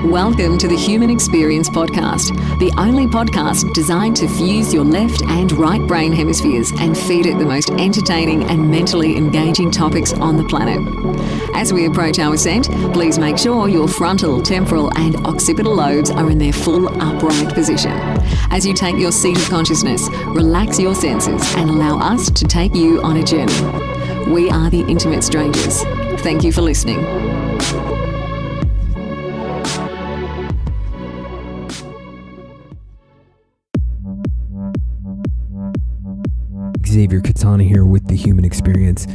Welcome to the Human Experience Podcast, the only podcast designed to fuse your left and right brain hemispheres and feed it the most entertaining and mentally engaging topics on the planet. As we approach our ascent, please make sure your frontal, temporal and occipital lobes are in their full upright position. As you take your seat of consciousness, relax your senses and allow us to take you on a journey. We are the Intimate Strangers. Thank you for listening. Xavier Katana here with the Human Experience.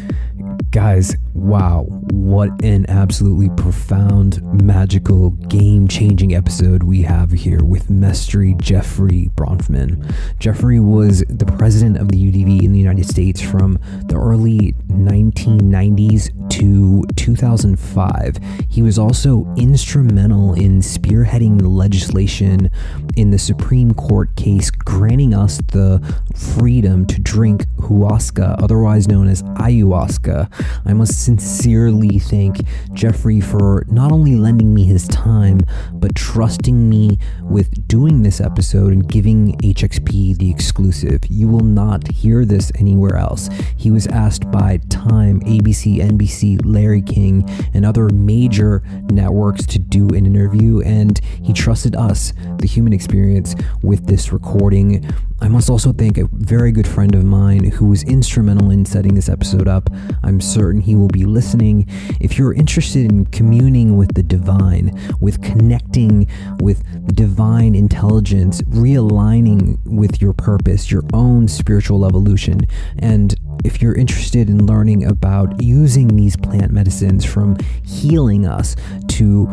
Guys, wow, what an absolutely profound, magical, game-changing episode we have here with mestre Jeffery Bronfman. Jeffery was the president of the U.D.V in the United States from the early 1990s to 2005. He was also instrumental in spearheading the legislation in the Supreme Court case granting us the freedom to drink hoasca, otherwise known as ayahuasca. I must sincerely thank Jeffery for not only lending me his time, but trusting me with doing this episode and giving HXP the exclusive. You will not hear this anywhere else. He was asked by Time, ABC, NBC, Larry King, and other major networks to do an interview, and he trusted us, the Human Experience, with this recording. I must also thank a very good friend of mine who was instrumental in setting this episode up. I'm certain he will be listening. If you're interested in communing with the divine, with connecting with the divine intelligence, realigning with your purpose, your own spiritual evolution, and if you're interested in learning about using these plant medicines from healing us to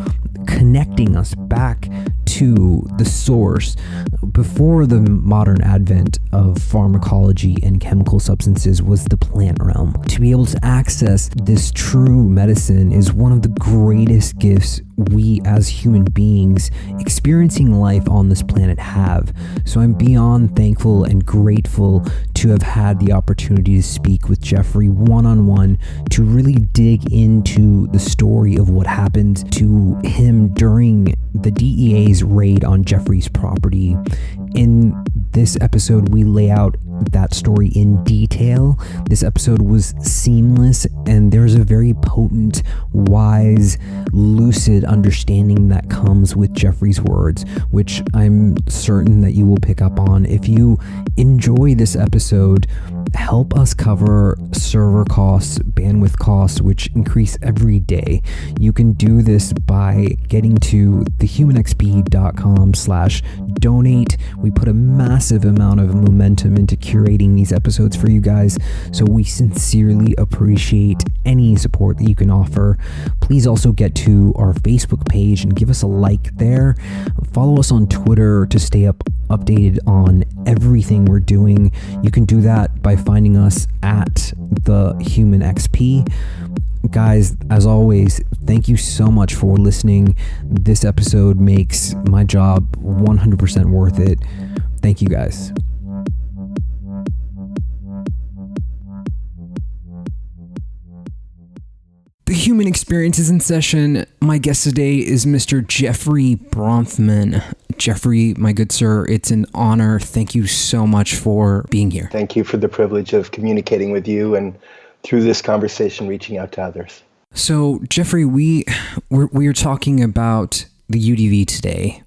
connecting us back to the source, before the modern advent of pharmacology and chemical substances was the plant realm. To be able to access this true medicine is one of the greatest gifts we as human beings experiencing life on this planet have. So I'm beyond thankful and grateful to have had the opportunity to speak with Jeffery one-on-one to really dig into the story of what happened to him during the DEA's raid on Jeffery's property. In this episode, we lay out that story in detail. This episode was seamless, and there's a very potent, wise, lucid understanding that comes with Jeffery's words, which I'm certain that you will pick up on. If you enjoy this episode, help us cover server costs, bandwidth costs, which increase every day. You can do this by getting to thehumanxp.com/donate. We put a massive amount of momentum into curating these episodes for you guys, so we sincerely appreciate any support that you can offer. Please also get to our Facebook page and give us a like there. Follow us on Twitter to stay updated on everything we're doing. You can do that by finding us at the Human XP. Guys, as always, thank you so much for listening. This episode makes my job 100% worth it. Thank you, guys. The Human Experience is in session. My guest today is Mr. Jeffery Bronfman. Jeffery, my good sir, it's an honor. Thank you so much for being here. Thank you for the privilege of communicating with you and through this conversation reaching out to others. So, Jeffery, we are talking about the UDV today.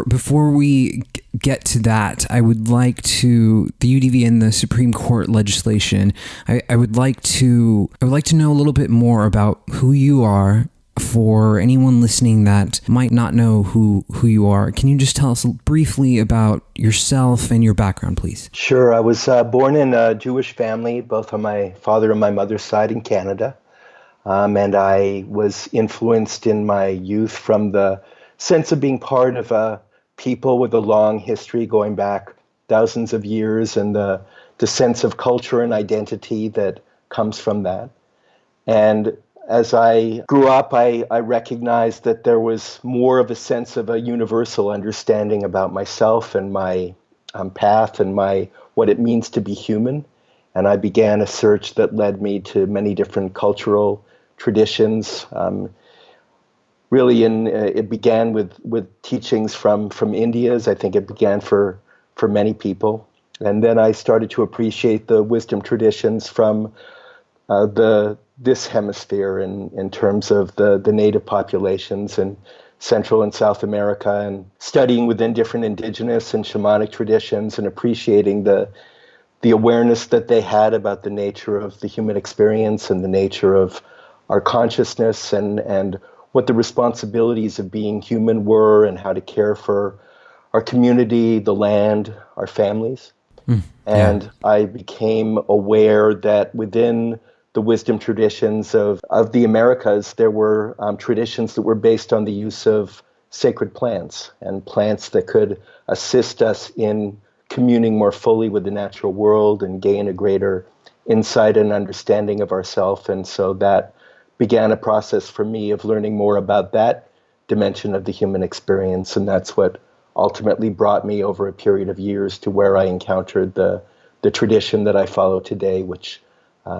Before we get to that, I would like to the UDV and the Supreme Court legislation. I would like to know a little bit more about who you are. For anyone listening that might not know who you are, can you just tell us briefly about yourself and your background, please? Sure. I was born in a Jewish family, both on my father and my mother's side in Canada. And I was influenced in my youth from the sense of being part of a people with a long history going back thousands of years, and the sense of culture and identity that comes from that. And as I grew up, I recognized that there was more of a sense of a universal understanding about myself and my path and what it means to be human. And I began a search that led me to many different cultural traditions, really it began with teachings from India, as I think it began for many people. And then I started to appreciate the wisdom traditions from this hemisphere in terms of the native populations in Central and South America, and studying within different indigenous and shamanic traditions and appreciating the awareness that they had about the nature of the human experience and the nature of our consciousness and what the responsibilities of being human were and how to care for our community, the land, our families. And I became aware that within the wisdom traditions of the Americas, there were traditions that were based on the use of sacred plants and plants that could assist us in communing more fully with the natural world and gain a greater insight and understanding of ourselves. And so that began a process for me of learning more about that dimension of the human experience. And that's what ultimately brought me over a period of years to where I encountered the tradition that I follow today, which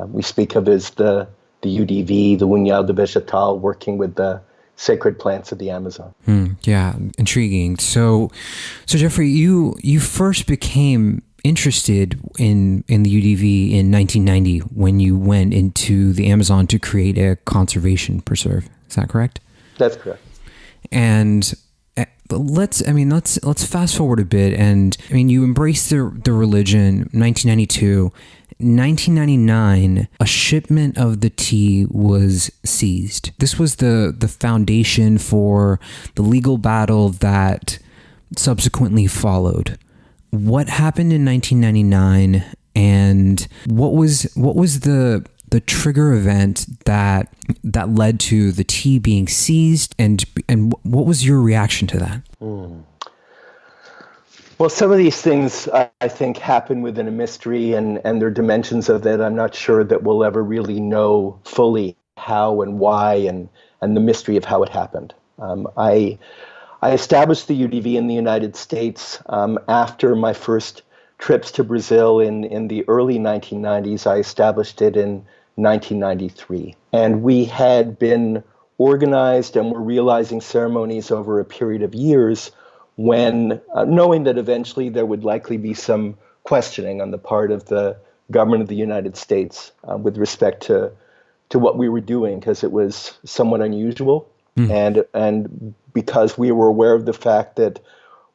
we speak of as the UDV, the União, the Vegetal, working with the sacred plants of the Amazon. Yeah, intriguing. So Jeffrey, you first became interested in the UDV in 1990 when you went into the Amazon to create a conservation preserve. Is that correct? That's correct. And let's fast forward a bit. And I mean, you embraced the religion, 1992. 1999, a shipment of the tea was seized. This was the foundation for the legal battle that subsequently followed. What happened in 1999, and what was the trigger event that led to the tea being seized, and what was your reaction to that? Well, some of these things I think happen within a mystery, and there are dimensions of that I'm not sure that we'll ever really know fully how and why, and the mystery of how it happened. I established the UDV in the United States after my first trips to Brazil in the early 1990s. I established it in 1993. And we had been organized and were realizing ceremonies over a period of years when, knowing that eventually there would likely be some questioning on the part of the government of the United States with respect to what we were doing, because it was somewhat unusual. And because we were aware of the fact that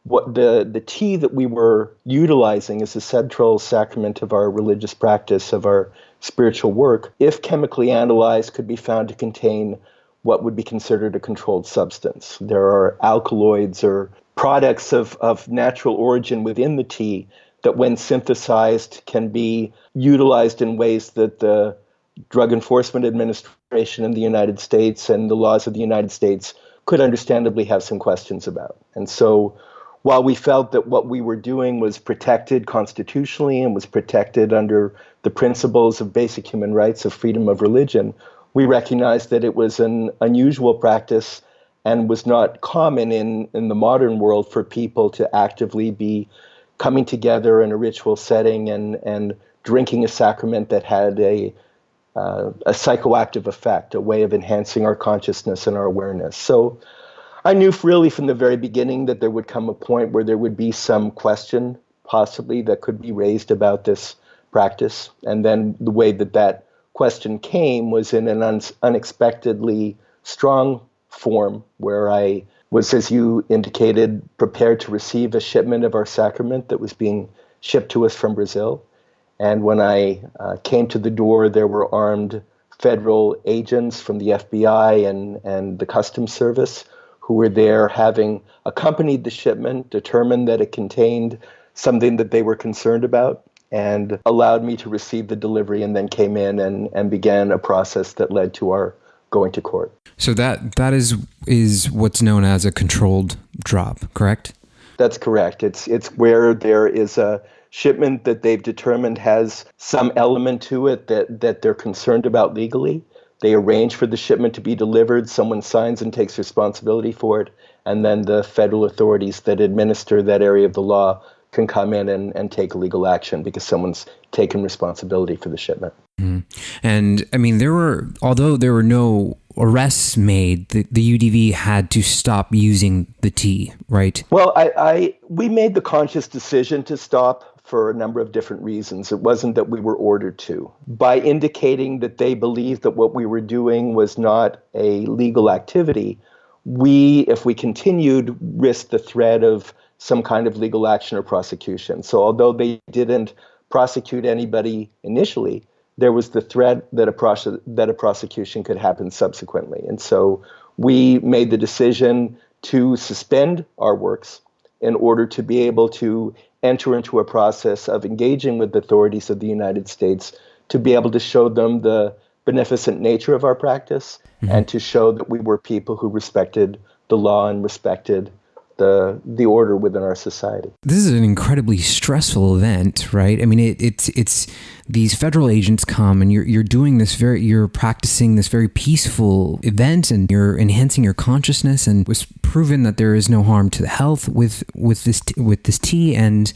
what the tea that we were utilizing as a central sacrament of our religious practice, of our spiritual work, if chemically analyzed, could be found to contain what would be considered a controlled substance. There are alkaloids or products of natural origin within the tea that, when synthesized, can be utilized in ways that the Drug Enforcement Administration in the United States and the laws of the United States could understandably have some questions about. And so while we felt that what we were doing was protected constitutionally and was protected under the principles of basic human rights of freedom of religion, we recognized that it was an unusual practice and was not common in the modern world for people to actively be coming together in a ritual setting and drinking a sacrament that had a psychoactive effect, a way of enhancing our consciousness and our awareness. So I knew really from the very beginning that there would come a point where there would be some question, possibly, that could be raised about this practice. And then the way that question came was in an unexpectedly strong form, where I was, as you indicated, prepared to receive a shipment of our sacrament that was being shipped to us from Brazil. And when I came to the door, there were armed federal agents from the FBI and the Customs Service who were there, having accompanied the shipment, determined that it contained something that they were concerned about, and allowed me to receive the delivery, and then came in and began a process that led to our going to court. So that is what's known as a controlled drop, correct? That's correct. It's where there is a shipment that they've determined has some element to it that they're concerned about legally. They arrange for the shipment to be delivered, someone signs and takes responsibility for it, and then the federal authorities that administer that area of the law can come in and take legal action because someone's taken responsibility for the shipment. And I mean, although there were no arrests made, the UDV had to stop using the tea, right? Well, we made the conscious decision to stop for a number of different reasons. It wasn't that we were ordered to. By indicating that they believed that what we were doing was not a legal activity, if we continued, risked the threat of some kind of legal action or prosecution. So although they didn't prosecute anybody initially, there was the threat that a prosecution could happen subsequently. And so we made the decision to suspend our works in order to be able to enter into a process of engaging with the authorities of the United States to be able to show them the beneficent nature of our practice and to show that we were people who respected the law and respected the order within our society. This is an incredibly stressful event, right? I mean, it's these federal agents come and you're practicing this very peaceful event, and you're enhancing your consciousness, and it was proven that there is no harm to the health with this tea, and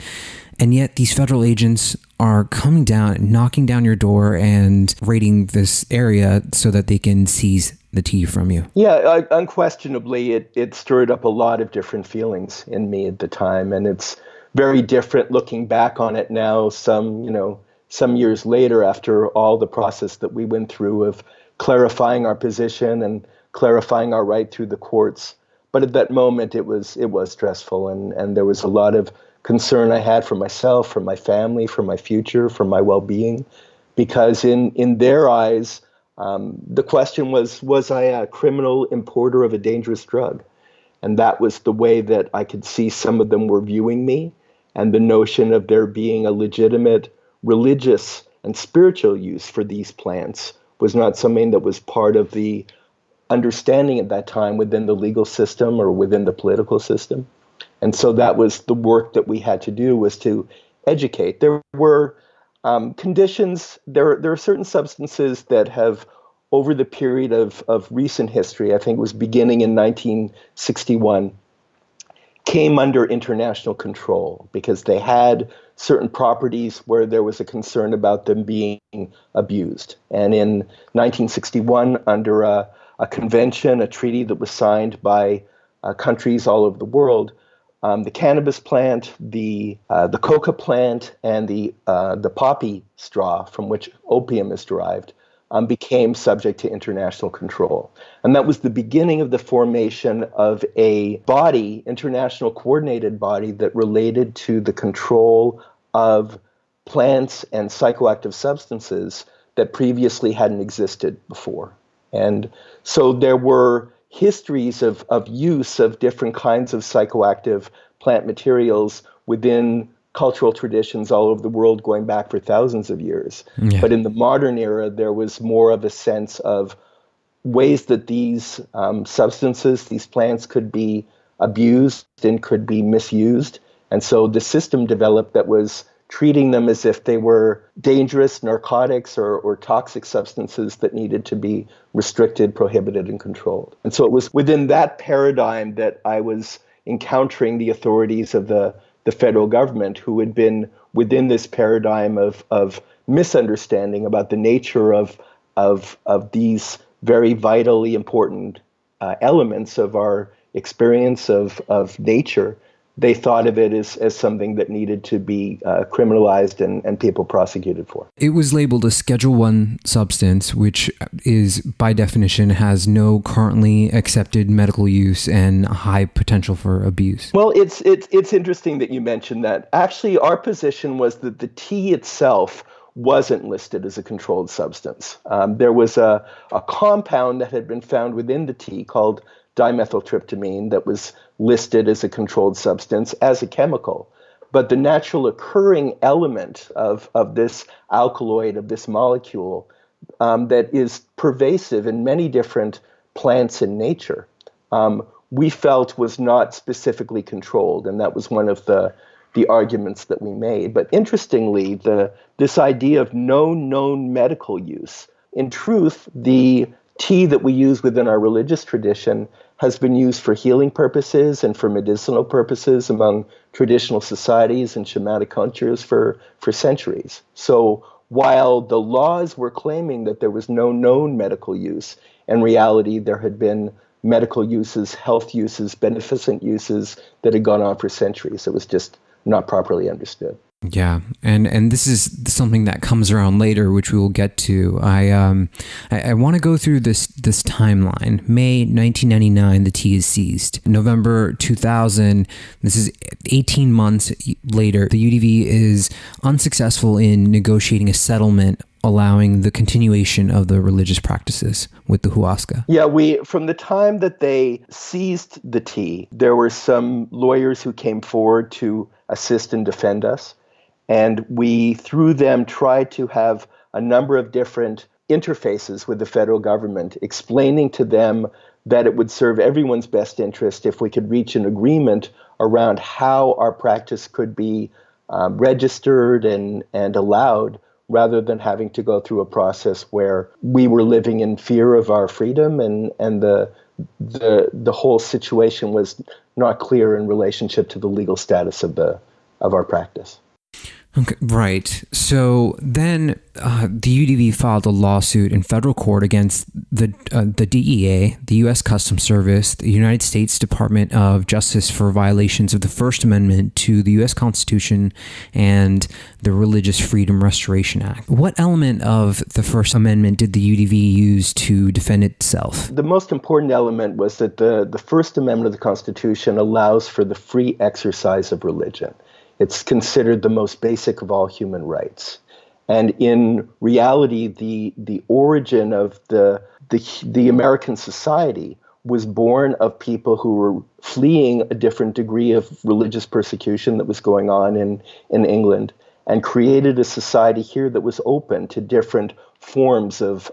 yet these federal agents are coming down, knocking down your door and raiding this area so that they can seize the tea from you. Yeah, unquestionably, it stirred up a lot of different feelings in me at the time, and it's very different looking back on it now, some years later, after all the process that we went through of clarifying our position and clarifying our right through the courts. But at that moment, it was stressful, and there was a lot of concern I had for myself, for my family, for my future, for my well-being, because in their eyes, the question was I a criminal importer of a dangerous drug? And that was the way that I could see some of them were viewing me, and the notion of there being a legitimate religious and spiritual use for these plants was not something that was part of the understanding at that time within the legal system or within the political system. And so that was the work that we had to do, was to educate. There were conditions, there are certain substances that have, over the period of recent history, I think it was beginning in 1961, came under international control because they had certain properties where there was a concern about them being abused. And in 1961, under a convention, a treaty that was signed by countries all over the world, the cannabis plant, the coca plant, and the poppy straw from which opium is derived became subject to international control. And that was the beginning of the formation of a body, international coordinated body, that related to the control of plants and psychoactive substances that previously hadn't existed before. And so there were histories of use of different kinds of psychoactive plant materials within cultural traditions all over the world going back for thousands of years. Yeah. But in the modern era, there was more of a sense of ways that these substances, these plants, could be abused and could be misused. And so the system developed that was treating them as if they were dangerous narcotics or toxic substances that needed to be restricted, prohibited, and controlled. And so it was within that paradigm that I was encountering the authorities of the federal government, who had been within this paradigm of misunderstanding about the nature of these very vitally important elements of our experience of nature. They thought of it as something that needed to be criminalized and people prosecuted for. It was labeled a Schedule 1 substance, which is, by definition, has no currently accepted medical use and high potential for abuse. Well, it's interesting that you mentioned that. Actually, our position was that the tea itself wasn't listed as a controlled substance. There was a compound that had been found within the tea called dimethyltryptamine that was listed as a controlled substance, as a chemical. But the natural occurring element of this alkaloid, of this molecule, that is pervasive in many different plants in nature, we felt was not specifically controlled. And that was one of the arguments that we made. But interestingly, this idea of no known medical use, in truth, the tea that we use within our religious tradition has been used for healing purposes and for medicinal purposes among traditional societies and shamanic cultures for centuries. So while the laws were claiming that there was no known medical use, in reality, there had been medical uses, health uses, beneficent uses that had gone on for centuries. It was just not properly understood. Yeah, and this is something that comes around later, which we will get to. I want to go through this timeline. May 1999, the tea is seized. November 2000, this is 18 months later. The UDV is unsuccessful in negotiating a settlement allowing the continuation of the religious practices with the hoasca. Yeah, from the time that they seized the tea, there were some lawyers who came forward to assist and defend us. And we, through them, tried to have a number of different interfaces with the federal government, explaining to them that it would serve everyone's best interest if we could reach an agreement around how our practice could be registered and allowed, rather than having to go through a process where we were living in fear of our freedom and the whole situation was not clear in relationship to the legal status of our practice. Okay, right. So then the UDV filed a lawsuit in federal court against the DEA, the U.S. Customs Service, the United States Department of Justice for violations of the First Amendment to the U.S. Constitution and the Religious Freedom Restoration Act. What element of the First Amendment did the UDV use to defend itself? The most important element was that the First Amendment of the Constitution allows for the free exercise of religion. It's considered the most basic of all human rights. And in reality, the origin of the American society was born of people who were fleeing a different degree of religious persecution that was going on in England, and created a society here that was open to different forms of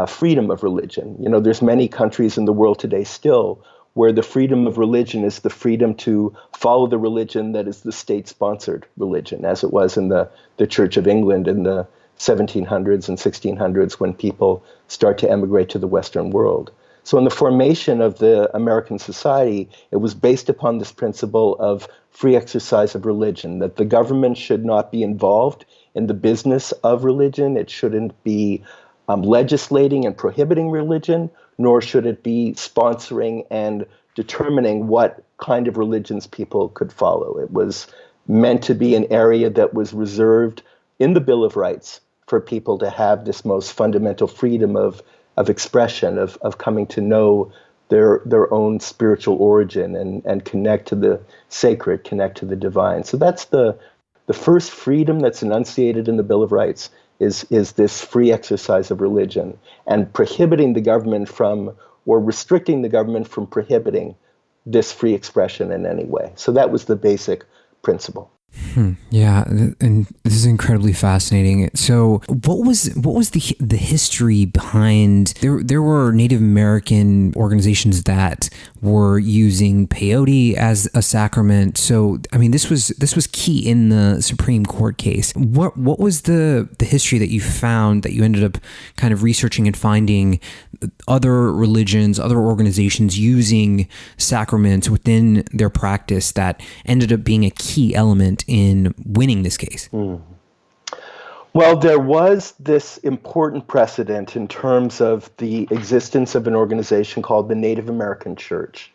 freedom of religion. You know, there's many countries in the world today still where the freedom of religion is the freedom to follow the religion that is the state-sponsored religion, as it was in the Church of England in the 1700s and 1600s when people start to emigrate to the Western world. So in the formation of the American society, it was based upon this principle of free exercise of religion, that the government should not be involved in the business of religion. It shouldn't be legislating and prohibiting religion, nor should it be sponsoring and determining what kind of religions people could follow. It was meant to be an area that was reserved in the Bill of Rights for people to have this most fundamental freedom of expression, of coming to know their own spiritual origin and connect to the sacred, connect to the divine. So that's the first freedom that's enunciated in the Bill of Rights is this free exercise of religion, and prohibiting the government from, or restricting the government from prohibiting this free expression in any way. So that was the basic principle. Yeah, and this is incredibly fascinating. So, what was the history behind? There were Native American organizations that were using peyote as a sacrament. So, I mean, this was key in the Supreme Court case. What was the history that you found, that you ended up kind of researching and finding other religions, other organizations using sacraments within their practice that ended up being a key element in winning this case? Well, there was this important precedent in terms of the existence of an organization called the Native American Church.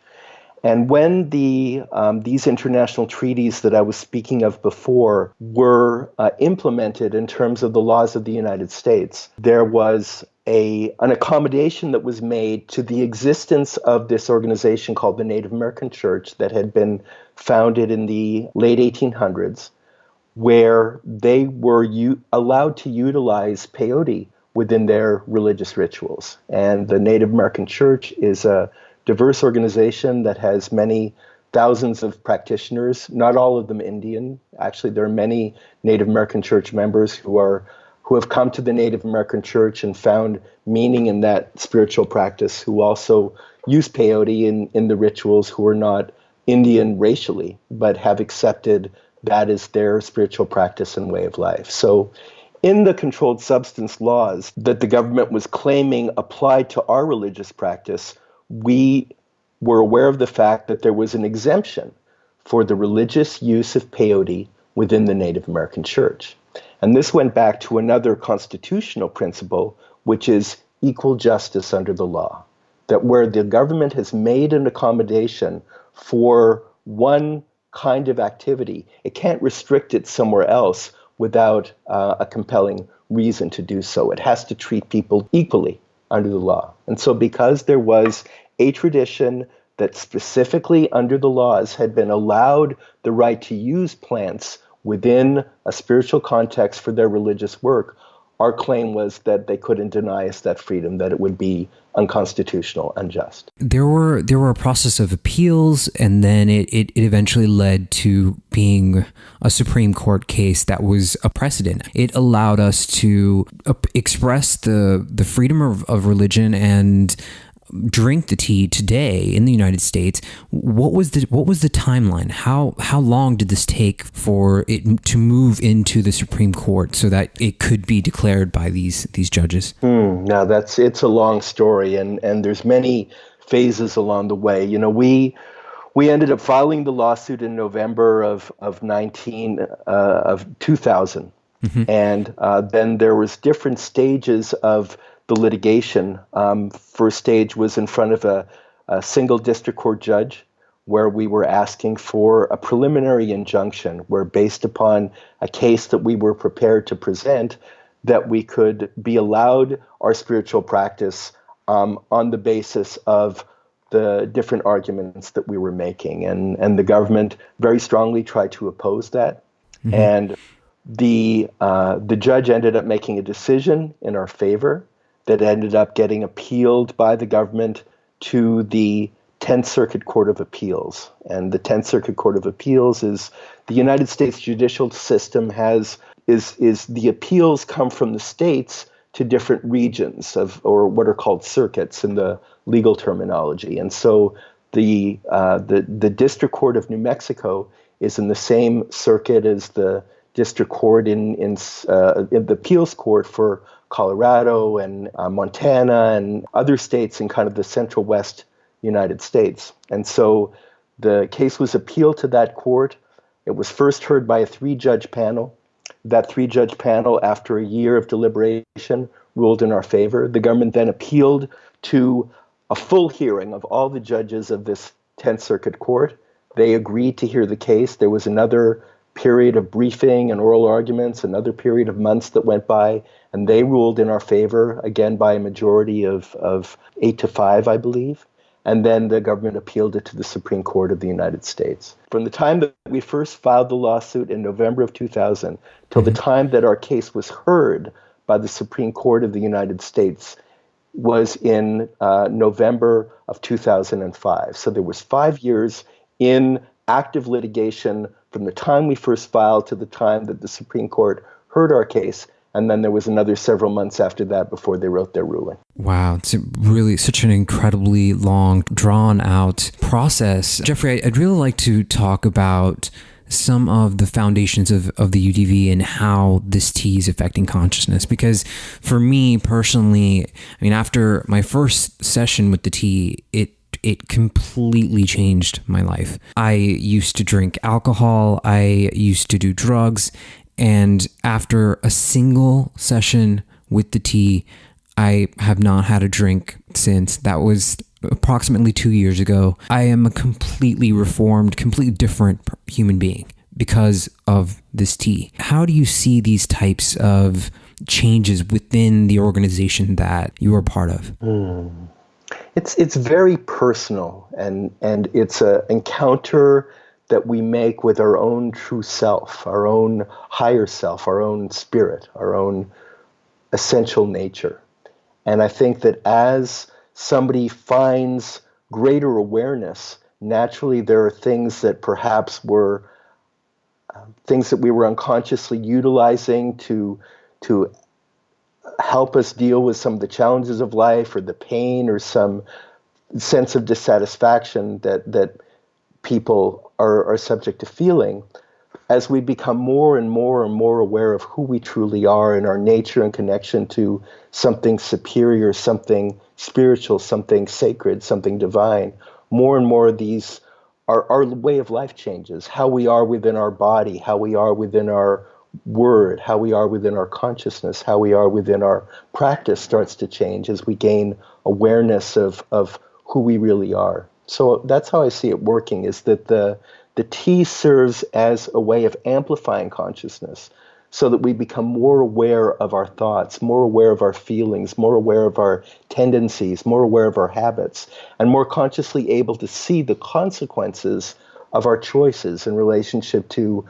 And when these international treaties that I was speaking of before were implemented in terms of the laws of the United States, there was an accommodation that was made to the existence of this organization called the Native American Church that had been founded in the late 1800s, where they were allowed to utilize peyote within their religious rituals. And the Native American Church is a diverse organization that has many thousands of practitioners, not all of them Indian. Actually, there are many Native American Church members who have come to the Native American Church and found meaning in that spiritual practice, who also use peyote in the rituals, who are not Indian racially, but have accepted that as their spiritual practice and way of life. So in the controlled substance laws that the government was claiming applied to our religious practice, we were aware of the fact that there was an exemption for the religious use of peyote within the Native American Church. And this went back to another constitutional principle, which is equal justice under the law. That where the government has made an accommodation for one kind of activity, it can't restrict it somewhere else without a compelling reason to do so. It has to treat people equally under the law. And so because there was a tradition that specifically under the laws had been allowed the right to use plants within a spiritual context for their religious work, our claim was that they couldn't deny us that freedom, that it would be unconstitutional, unjust. There were a process of appeals, and then it eventually led to being a Supreme Court case that was a precedent. It allowed us to express the freedom of religion and drink the tea today in the United States. What was the timeline? How long did this take for it to move into the Supreme Court so that it could be declared by these judges? Now it's a long story, and there's many phases along the way. You know, we ended up filing the lawsuit in November of 2000. Mm-hmm. And then there was different stages of the litigation. First stage was in front of a single district court judge, where we were asking for a preliminary injunction, where based upon a case that we were prepared to present, that we could be allowed our spiritual practice on the basis of the different arguments that we were making. And the government very strongly tried to oppose that. Mm-hmm. And the judge ended up making a decision in our favor that ended up getting appealed by the government to the 10th Circuit Court of Appeals. And the 10th Circuit Court of Appeals is the United States judicial system is the appeals come from the states to different regions or what are called circuits in the legal terminology. And so the District Court of New Mexico is in the same circuit as the district court in the appeals court for Colorado and Montana and other states in kind of the central west United States. And so the case was appealed to that court. It was first heard by a 3-judge panel. That 3-judge panel, after a year of deliberation, ruled in our favor. The government then appealed to a full hearing of all the judges of this 10th Circuit Court. They agreed to hear the case. There was another period of briefing and oral arguments, another period of months that went by, and they ruled in our favor, again by a majority of 8-5, I believe. And then the government appealed it to the Supreme Court of the United States. From the time that we first filed the lawsuit in November of 2000 till the time that our case was heard by the Supreme Court of the United States was in November of 2005. So there was 5 years in active litigation from the time we first filed to the time that the Supreme Court heard our case. And then there was another several months after that before they wrote their ruling. Wow, it's really such an incredibly long, drawn-out process. Jeffrey, I'd really like to talk about some of the foundations of the UDV and how this tea is affecting consciousness. Because for me personally, I mean, after my first session with the tea, it completely changed my life. I used to drink alcohol, I used to do drugs, and after a single session with the tea, I have not had a drink since. That was approximately 2 years ago. I am a completely reformed, completely different human being because of this tea. How do you see these types of changes within the organization that you are part of? It's very personal, and it's an encounter that we make with our own true self, our own higher self, our own spirit, our own essential nature. And I think that as somebody finds greater awareness, naturally there are things that perhaps were things that we were unconsciously utilizing to help us deal with some of the challenges of life or the pain or some sense of dissatisfaction that people are subject to feeling. As we become more and more and more aware of who we truly are and our nature and connection to something superior, something spiritual, something sacred, something divine, more and more of these, our way of life changes. How we are within our body, how we are within our word, how we are within our consciousness, how we are within our practice starts to change as we gain awareness of who we really are. So that's how I see it working, is that the tea serves as a way of amplifying consciousness so that we become more aware of our thoughts, more aware of our feelings, more aware of our tendencies, more aware of our habits, and more consciously able to see the consequences of our choices in relationship to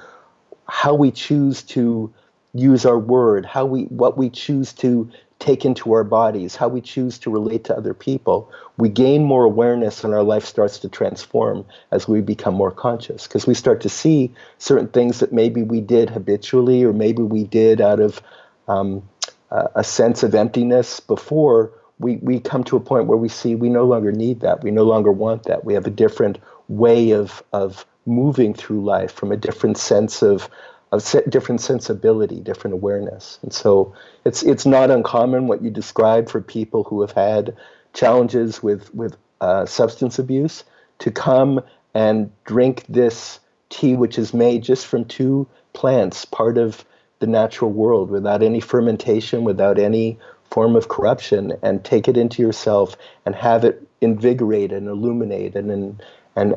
how we choose to use our word, what we choose to take into our bodies, how we choose to relate to other people. We gain more awareness and our life starts to transform as we become more conscious, because we start to see certain things that maybe we did habitually or maybe we did out of a sense of emptiness before. We come to a point where we see we no longer need that. We no longer want that. We have a different way of moving through life from a different sense of different sensibility, different awareness. And so it's not uncommon what you described for people who have had challenges with substance abuse to come and drink this tea, which is made just from 2 plants, part of the natural world, without any fermentation, without any form of corruption, and take it into yourself and have it invigorate and illuminate and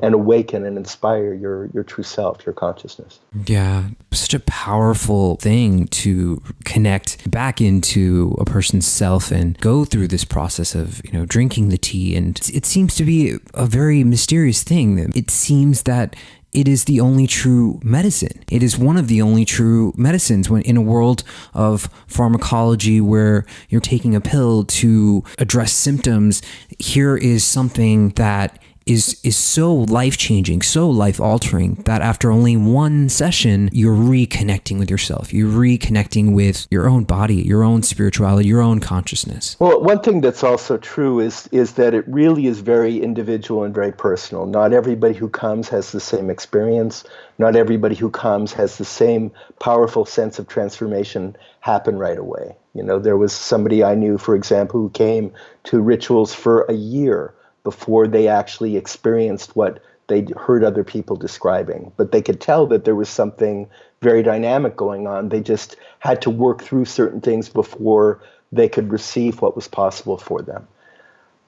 awaken and inspire your true self, your consciousness. Yeah, such a powerful thing to connect back into a person's self and go through this process of, drinking the tea. And it seems to be a very mysterious thing. It seems that it is the only true medicine. It is one of the only true medicines when in a world of pharmacology where you're taking a pill to address symptoms. Here is something that is so life-changing, so life-altering, that after only one session, you're reconnecting with yourself. You're reconnecting with your own body, your own spirituality, your own consciousness. Well, one thing that's also true is that it really is very individual and very personal. Not everybody who comes has the same experience. Not everybody who comes has the same powerful sense of transformation happen right away. There was somebody I knew, for example, who came to rituals for a year before they actually experienced what they'd heard other people describing. But they could tell that there was something very dynamic going on. They just had to work through certain things before they could receive what was possible for them.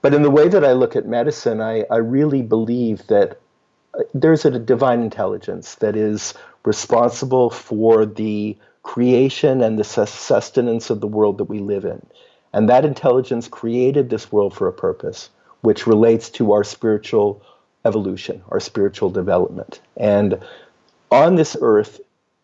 But in the way that I look at medicine, I really believe that there's a divine intelligence that is responsible for the creation and the sustenance of the world that we live in. And that intelligence created this world for a purpose, which relates to our spiritual evolution, our spiritual development. And on this earth,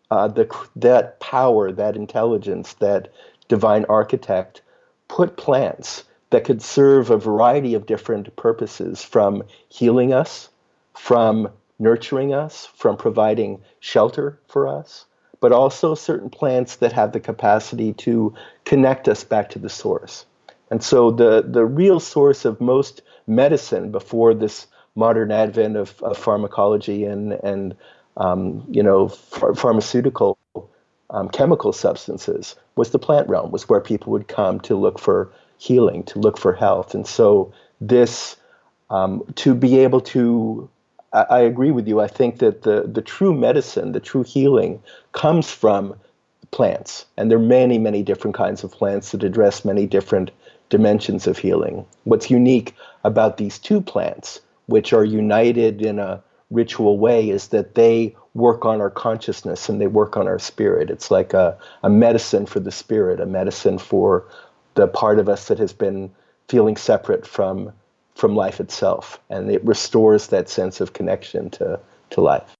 that power, that intelligence, that divine architect put plants that could serve a variety of different purposes, from healing us, from nurturing us, from providing shelter for us, but also certain plants that have the capacity to connect us back to the source. And so the real source of most medicine before this modern advent of pharmacology and pharmaceutical chemical substances was the plant realm, was where people would come to look for healing, to look for health. And so this, to be able to, I agree with you, I think that the true medicine, the true healing comes from plants. And there are many, many different kinds of plants that address many different dimensions of healing. What's unique about these 2 plants, which are united in a ritual way, is that they work on our consciousness and they work on our spirit. It's like a medicine for the spirit, a medicine for the part of us that has been feeling separate from life itself. And it restores that sense of connection to life.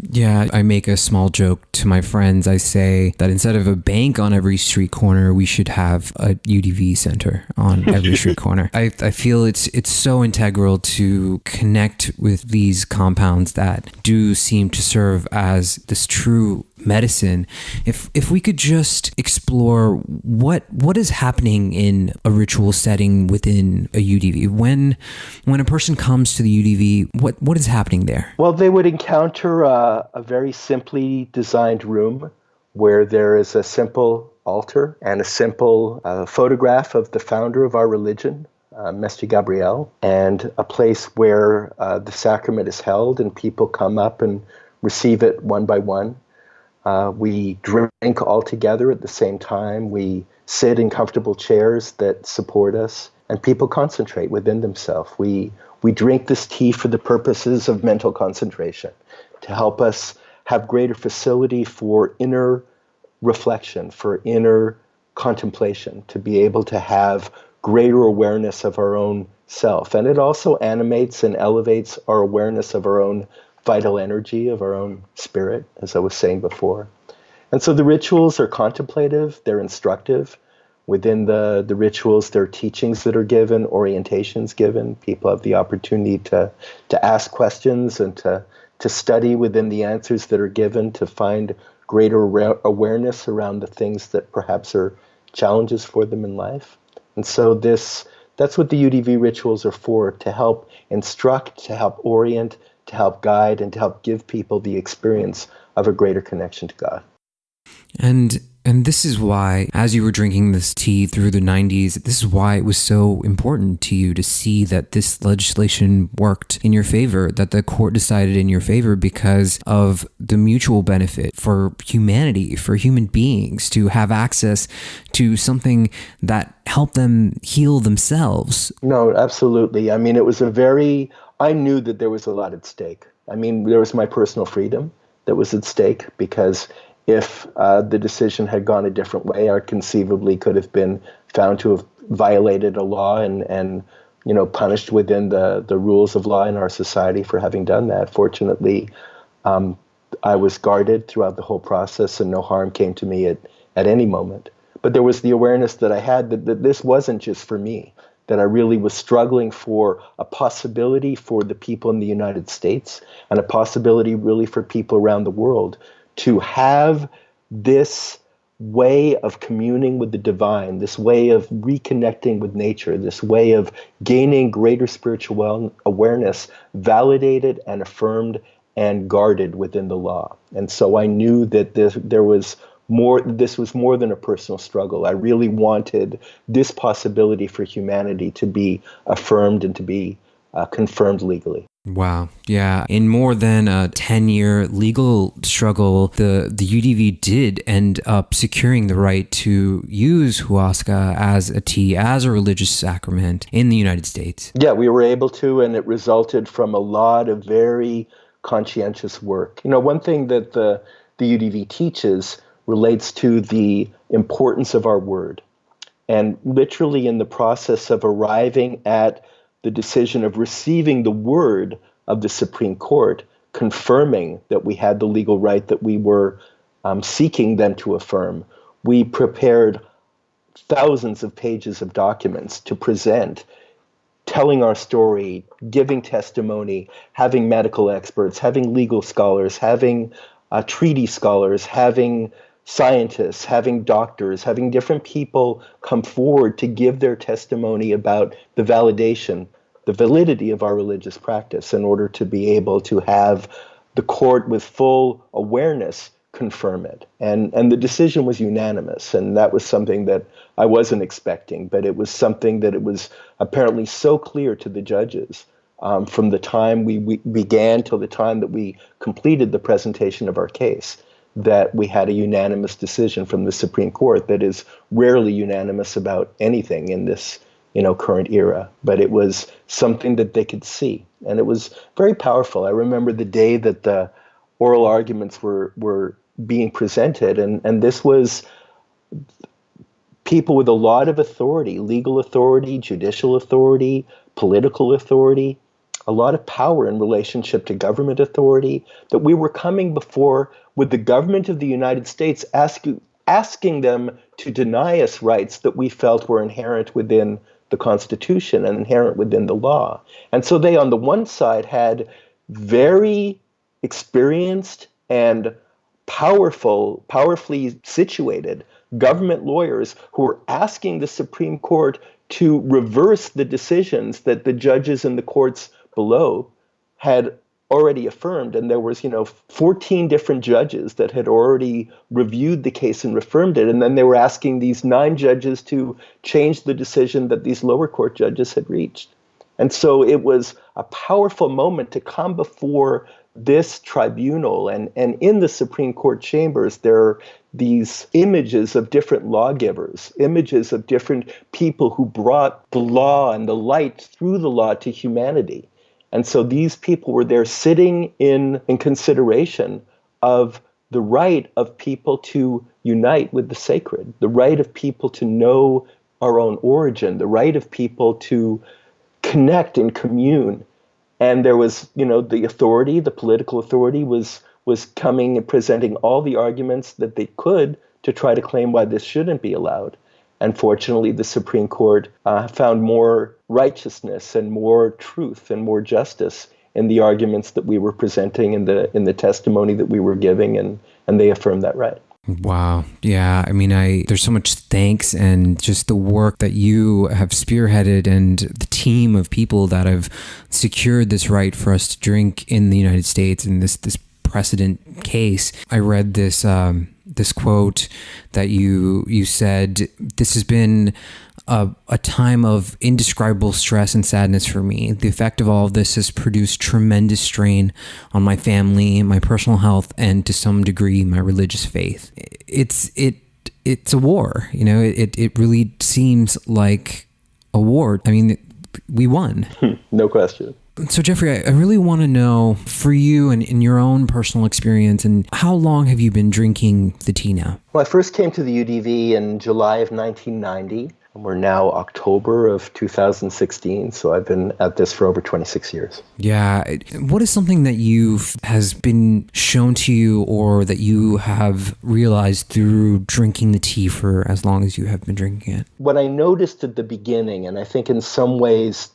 Yeah, I make a small joke to my friends. I say that instead of a bank on every street corner, we should have a UDV center on every street corner. I feel it's so integral to connect with these compounds that do seem to serve as this true medicine. If we could just explore what is happening in a ritual setting within a UDV. When a person comes to the UDV, what is happening there? Well, they would encounter a very simply designed room where there is a simple altar and a simple photograph of the founder of our religion, Mestre Gabriel, and a place where the sacrament is held and people come up and receive it one by one. We drink all together at the same time. We sit in comfortable chairs that support us, and people concentrate within themselves. We drink this tea for the purposes of mental concentration, to help us have greater facility for inner reflection, for inner contemplation, to be able to have greater awareness of our own self. And it also animates and elevates our awareness of our own vital energy, of our own spirit, as I was saying before. And so the rituals are contemplative, they're instructive. Within the rituals, there are teachings that are given, orientations given. People have the opportunity to ask questions and to study within the answers that are given, to find greater awareness around the things that perhaps are challenges for them in life. And so that's what the UDV rituals are for, to help instruct, to help orient, to help guide, and to help give people the experience of a greater connection to God. And this is why, as you were drinking this tea through the 90s, this is why it was so important to you to see that this legislation worked in your favor, that the court decided in your favor, because of the mutual benefit for humanity, for human beings to have access to something that helped them heal themselves. No, absolutely. I mean, I knew that there was a lot at stake. I mean, there was my personal freedom that was at stake, because if the decision had gone a different way, I conceivably could have been found to have violated a law and punished within the rules of law in our society for having done that. Fortunately, I was guarded throughout the whole process, and no harm came to me at any moment. But there was the awareness that I had that this wasn't just for me, that I really was struggling for a possibility for the people in the United States, and a possibility really for people around the world to have this way of communing with the divine, this way of reconnecting with nature, this way of gaining greater spiritual awareness, validated and affirmed and guarded within the law. And so I knew that this was more than a personal struggle. I really wanted this possibility for humanity to be affirmed and to be confirmed legally. Wow. Yeah. In more than a 10-year legal struggle, the UDV did end up securing the right to use hoasca as a tea, as a religious sacrament in the United States. Yeah, we were able to, and it resulted from a lot of very conscientious work. One thing that the UDV teaches relates to the importance of our word. And literally in the process of arriving at the decision of receiving the word of the Supreme Court, confirming that we had the legal right that we were seeking them to affirm, we prepared thousands of pages of documents to present, telling our story, giving testimony, having medical experts, having legal scholars, having treaty scholars, having scientists, having doctors, having different people come forward to give their testimony about the validity of our religious practice, in order to be able to have the court with full awareness confirm it. And the decision was unanimous, and that was something that I wasn't expecting, but it was something that it was apparently so clear to the judges from the time we began till the time that we completed the presentation of our case, that we had a unanimous decision from the Supreme Court that is rarely unanimous about anything in this current era. But it was something that they could see, and it was very powerful. I remember the day that the oral arguments were being presented, and this was people with a lot of authority, legal authority, judicial authority, political authority, a lot of power in relationship to government authority, that we were coming before with the government of the United States asking them to deny us rights that we felt were inherent within the Constitution and inherent within the law. And so they, on the one side, had very experienced and powerfully situated government lawyers who were asking the Supreme Court to reverse the decisions that the judges in the courts below had already affirmed. And there was 14 different judges that had already reviewed the case and affirmed it, and then they were asking these 9 judges to change the decision that these lower court judges had reached. And so it was a powerful moment to come before this tribunal, and in the Supreme Court chambers, there are these images of different lawgivers, images of different people who brought the law and the light through the law to humanity. And so these people were there sitting in consideration of the right of people to unite with the sacred, the right of people to know our own origin, the right of people to connect and commune. And there was, the authority, the political authority was coming and presenting all the arguments that they could to try to claim why this shouldn't be allowed. And fortunately, the Supreme Court found more righteousness and more truth and more justice in the arguments that we were presenting in the testimony that we were giving, and they affirmed that right. Wow. Yeah. I mean, there's so much thanks, and just the work that you have spearheaded and the team of people that have secured this right for us to drink in the United States in this precedent case. I read this quote that you said, "This has been a time of indescribable stress and sadness for me. The effect of all of this has produced tremendous strain on my family, my personal health, and to some degree, my religious faith." It's a war. It really seems like a war. I mean, we won. No question. So Jeffrey, I really want to know, for you and in your own personal experience, and how long have you been drinking the tea now? Well, I first came to the UDV in July of 1990, and we're now October of 2016, so I've been at this for over 26 years. Yeah. What is something that has been shown to you, or that you have realized through drinking the tea for as long as you have been drinking it? What I noticed at the beginning, and I think in some ways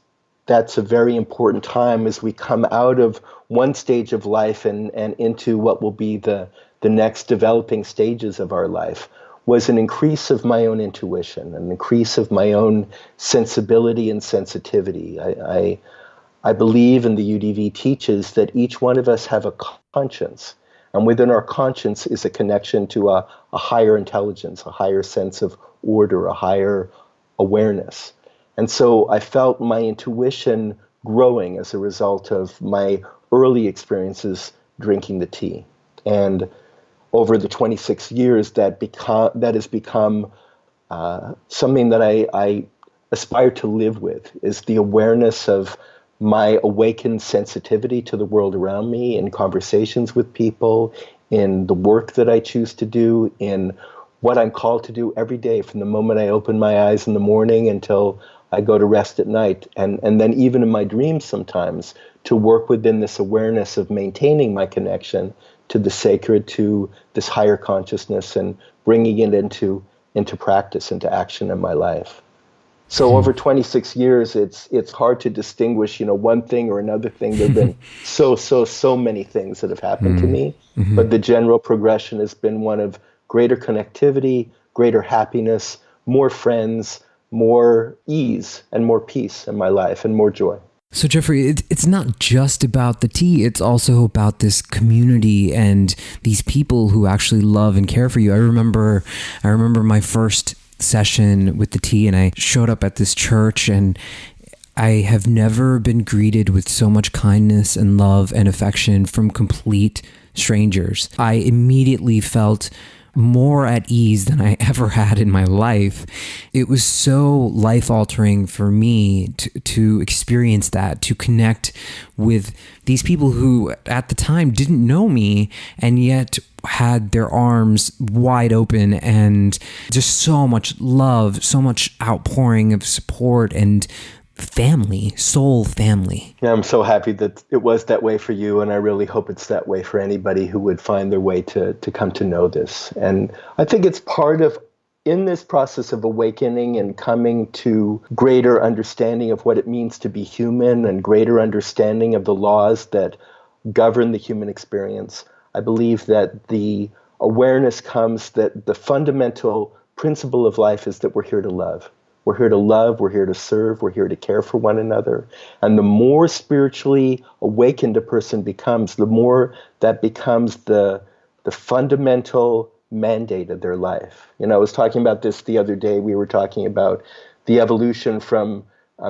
that's a very important time as we come out of one stage of life and into what will be the next developing stages of our life, was an increase of my own intuition, an increase of my own sensibility and sensitivity. I believe, and the UDV teaches, that each one of us have a conscience, and within our conscience is a connection to a higher intelligence, a higher sense of order, a higher awareness. And so I felt my intuition growing as a result of my early experiences drinking the tea. And over the 26 years, that has become something that I aspire to live with, is the awareness of my awakened sensitivity to the world around me, in conversations with people, in the work that I choose to do, in what I'm called to do every day, from the moment I open my eyes in the morning until I go to rest at night, and then even in my dreams sometimes, to work within this awareness of maintaining my connection to the sacred, to this higher consciousness, and bringing it into practice, into action in my life. So over 26 years, it's hard to distinguish, one thing or another thing. There have been so many things that have happened to me, but the general progression has been one of greater connectivity, greater happiness, more friends, more ease and more peace in my life, and more joy. So Jeffrey, it's not just about the tea, it's also about this community and these people who actually love and care for you. I remember my first session with the tea, and I showed up at this church, and I have never been greeted with so much kindness and love and affection from complete strangers. I immediately felt more at ease than I ever had in my life. It was so life-altering for me to experience that, to connect with these people who at the time didn't know me, and yet had their arms wide open, and just so much love, so much outpouring of support and family, soul family. Yeah, I'm so happy that it was that way for you, and I really hope it's that way for anybody who would find their way to come to know this. And I think it's part of, in this process of awakening and coming to greater understanding of what it means to be human, and greater understanding of the laws that govern the human experience, I believe that the awareness comes that the fundamental principle of life is that we're here to love. We're here to love, we're here to serve, we're here to care for one another. And the more spiritually awakened a person becomes, the more that becomes the fundamental mandate of their life. I was talking about this the other day. We were talking about the evolution from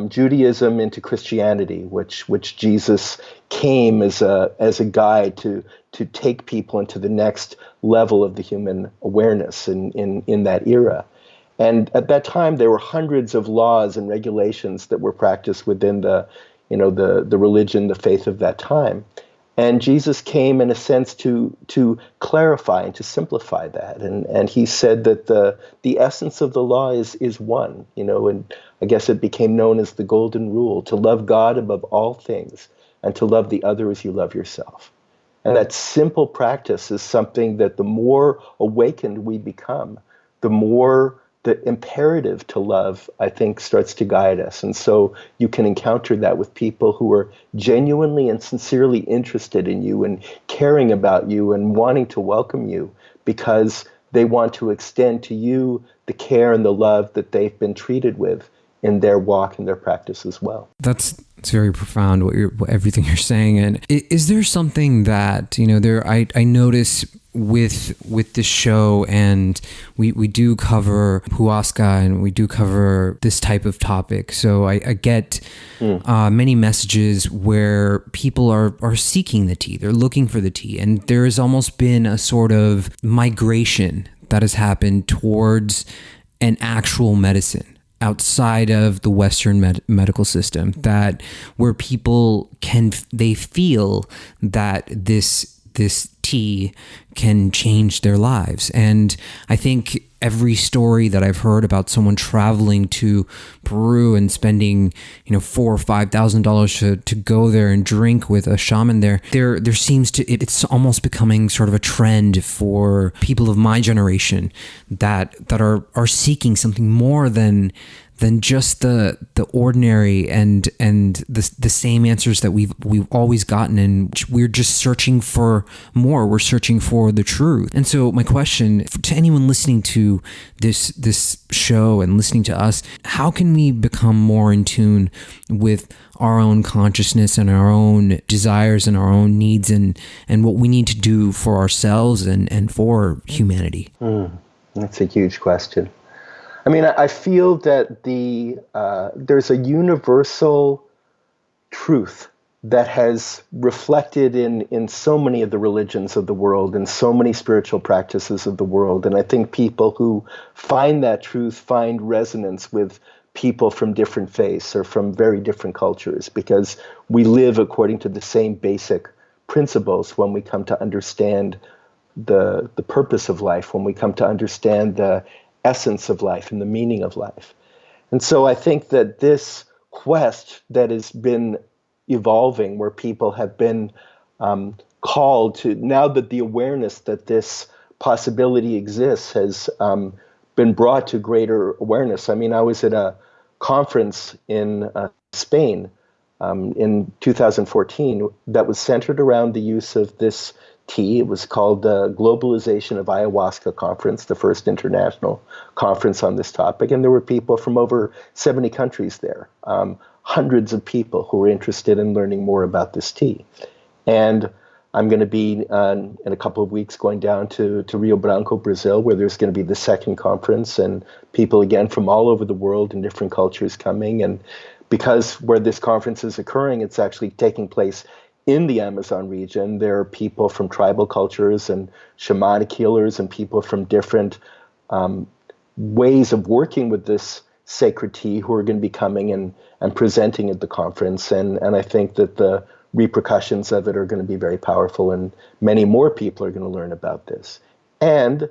Judaism into Christianity, which Jesus came as a guide to take people into the next level of the human awareness in that era. And at that time, there were hundreds of laws and regulations that were practiced within the religion, the faith of that time. And Jesus came, in a sense, to clarify and to simplify that. And he said that the essence of the law is one, and I guess it became known as the golden rule, to love God above all things and to love the other as you love yourself. And that simple practice is something that the more awakened we become, the more the imperative to love, I think, starts to guide us. And so you can encounter that with people who are genuinely and sincerely interested in you and caring about you and wanting to welcome you because they want to extend to you the care and the love that they've been treated with in their walk and their practice as well. That's very profound, everything you're saying. And is there something that, I notice with this show, and we do cover hoasca and we do cover this type of topic. So I get many messages where people are seeking the tea. They're looking for the tea. And there has almost been a sort of migration that has happened towards an actual medicine outside of the Western medical system, that where people they feel that this tea can change their lives. And I think every story that I've heard about someone traveling to Peru and spending, $4,000 or $5,000 to go there and drink with a shaman there seems to, it's almost becoming sort of a trend for people of my generation that are seeking something more than just the ordinary and the same answers that we've always gotten, and we're just searching for more. We're searching for the truth. And so my question to anyone listening to this show and listening to us, how can we become more in tune with our own consciousness and our own desires and our own needs and what we need to do for ourselves and for humanity? That's a huge question. I mean, I feel that there's a universal truth that has reflected in so many of the religions of the world and so many spiritual practices of the world. And I think people who find that truth find resonance with people from different faiths or from very different cultures, because we live according to the same basic principles when we come to understand the purpose of life, when we come to understand the essence of life and the meaning of life. And so I think that this quest that has been evolving, where people have been called to, now that the awareness that this possibility exists has been brought to greater awareness. I mean, I was at a conference in Spain in 2014 that was centered around the use of this tea. It was called the Globalization of Ayahuasca Conference, the first international conference on this topic. And there were people from over 70 countries there, hundreds of people who were interested in learning more about this tea. And I'm going to be, in a couple of weeks, going down to Rio Branco, Brazil, where there's going to be the second conference, and people, again, from all over the world and different cultures coming. And because where this conference is occurring, it's actually taking place in the Amazon region. There are people from tribal cultures and shamanic healers and people from different ways of working with this sacred tea who are going to be coming and presenting at the conference. And I think that the repercussions of it are going to be very powerful, and many more people are going to learn about this. And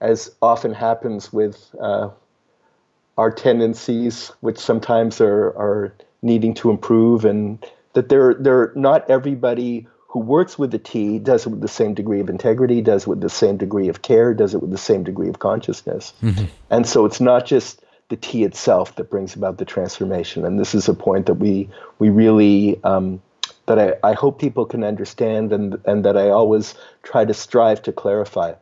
as often happens with our tendencies, which sometimes are needing to improve, and that they're not everybody who works with the tea does it with the same degree of integrity, does it with the same degree of care, does it with the same degree of consciousness. Mm-hmm. And so it's not just the tea itself that brings about the transformation. And this is a point that we really, that I hope people can understand, and that I always try to strive to clarify.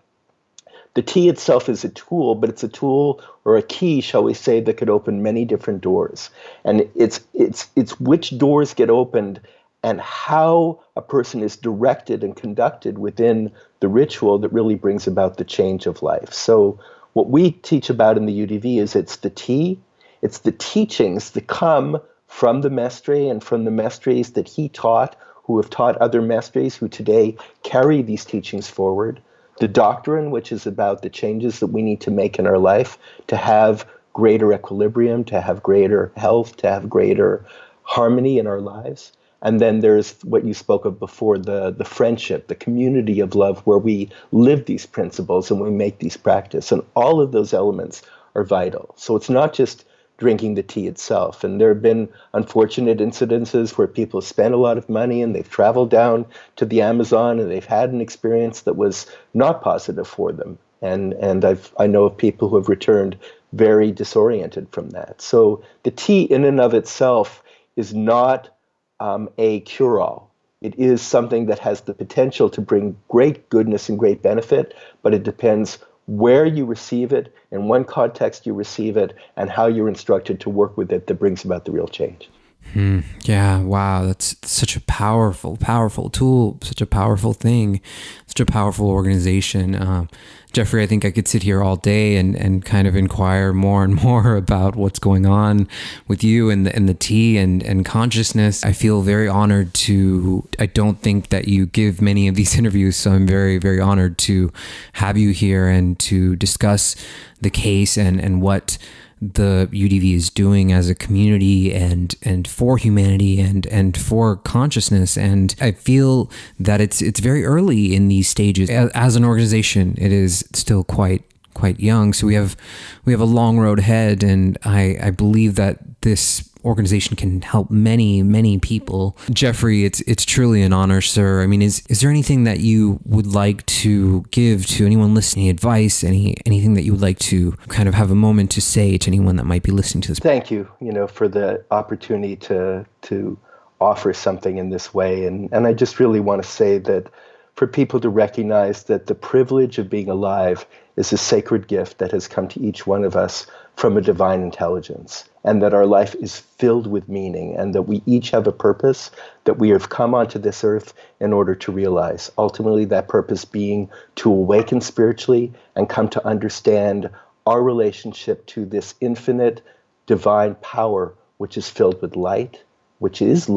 The tea itself is a tool, but it's a tool or a key, shall we say, that could open many different doors. And it's which doors get opened and how a person is directed and conducted within the ritual that really brings about the change of life. So what we teach about in the UDV is it's the tea, it's the teachings that come from the mestre and from the mestres that he taught, who have taught other mestres who today carry these teachings forward. The doctrine, which is about the changes that we need to make in our life to have greater equilibrium, to have greater health, to have greater harmony in our lives. And then there's what you spoke of before, the friendship, the community of love, where we live these principles and we make these practice. And all of those elements are vital. So it's not just drinking the tea itself. And there have been unfortunate incidences where people spend a lot of money and they've traveled down to the Amazon and they've had an experience that was not positive for them. And I know of people who have returned very disoriented from that. So the tea in and of itself is not a cure-all. It is something that has the potential to bring great goodness and great benefit, but it depends where you receive it, in what context you receive it, and how you're instructed to work with it that brings about the real change. Yeah, wow, that's such a powerful tool, such a powerful thing, such a powerful organization. Jeffrey, I think I could sit here all day and kind of inquire more and more about what's going on with you and the tea and consciousness. I feel very honored I don't think that you give many of these interviews, so I'm very, very honored to have you here and to discuss the case and what the UDV is doing as a community and for humanity and for consciousness. And I feel that it's very early in these stages. As an organization, it is still quite young. So we have a long road ahead, and I believe that this organization can help many people. Jeffrey, it's truly an honor, sir. I mean, is there anything that you would like to give to anyone listening, advice, anything that you would like to kind of have a moment to say to anyone that might be listening to this? Thank you, for the opportunity to offer something in this way. And I just really want to say that for people to recognize that the privilege of being alive is a sacred gift that has come to each one of us from a divine intelligence, and that our life is filled with meaning, and that we each have a purpose that we have come onto this earth in order to realize. Ultimately, that purpose being to awaken spiritually and come to understand our relationship to this infinite divine power, which is filled with light, which is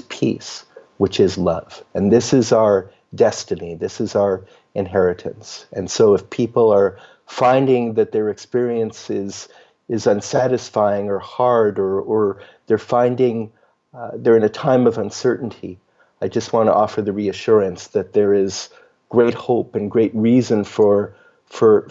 peace, which is love. And this is our destiny. This is our inheritance. And so if people are finding that their experience is unsatisfying or hard, or they're finding they're in a time of uncertainty, I just want to offer the reassurance that there is great hope and great reason for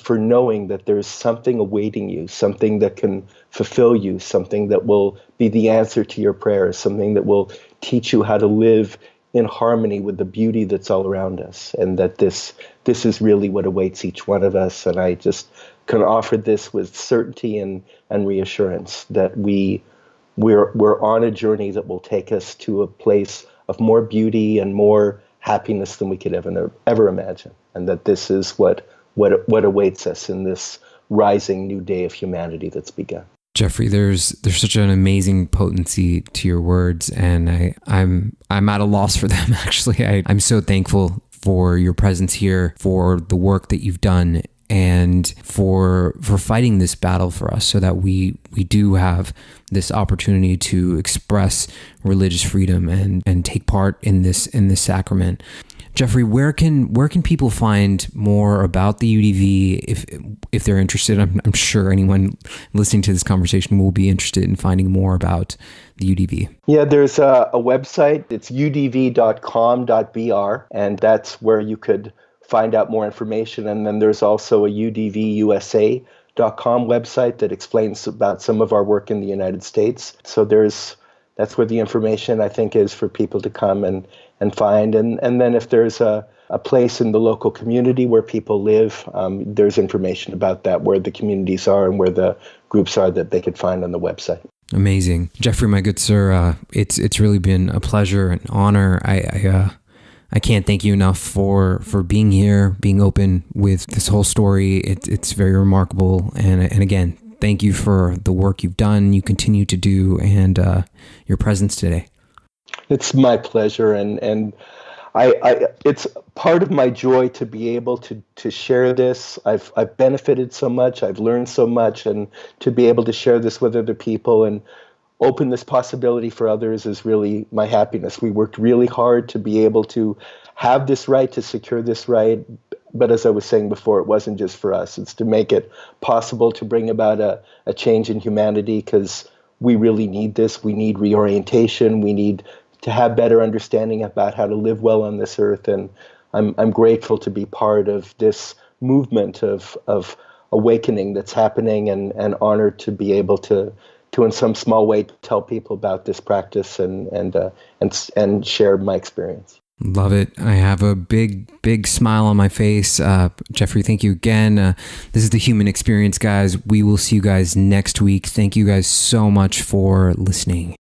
knowing that there's something awaiting you, something that can fulfill you, something that will be the answer to your prayers, something that will teach you how to live in harmony with the beauty that's all around us, and that this is really what awaits each one of us. And I just can offer this with certainty and reassurance that we're on a journey that will take us to a place of more beauty and more happiness than we could ever imagine, and that this is what awaits us in this rising new day of humanity that's begun. Jeffrey, there's such an amazing potency to your words, and I'm at a loss for them. Actually, I'm so thankful for your presence here, for the work that you've done, and for fighting this battle for us, so that we do have this opportunity to express religious freedom and take part in this sacrament. Jeffrey, where can people find more about the UDV if they're interested? I'm sure anyone listening to this conversation will be interested in finding more about the UDV. Yeah, there's a website. It's udv.com.br, and that's where you could find out more information. And then there's also a udvusa.com website that explains about some of our work in the United States. So that's where the information, I think, is for people to come and find. And then if there's a place in the local community where people live, there's information about that, where the communities are and where the groups are, that they could find on the website. Amazing. Jeffrey, my good sir, it's really been a pleasure and honor. I can't thank you enough for being here, being open with this whole story. It's very remarkable. And again, thank you for the work you've done, you continue to do, and your presence today. It's my pleasure, and I it's part of my joy to be able to share this. I've benefited so much, I've learned so much, and to be able to share this with other people. And open this possibility for others is really my happiness. We worked really hard to be able to have this right, to secure this right. But as I was saying before, it wasn't just for us. It's to make it possible to bring about a change in humanity, because we really need this. We need reorientation. We need to have better understanding about how to live well on this earth. And I'm grateful to be part of this movement of awakening that's happening, and honored to be able to in some small way tell people about this practice and share my experience. Love it. I have a big smile on my face. Jeffrey, thank you again. This is the Human Experience, guys. We will see you guys next week. Thank you guys so much for listening.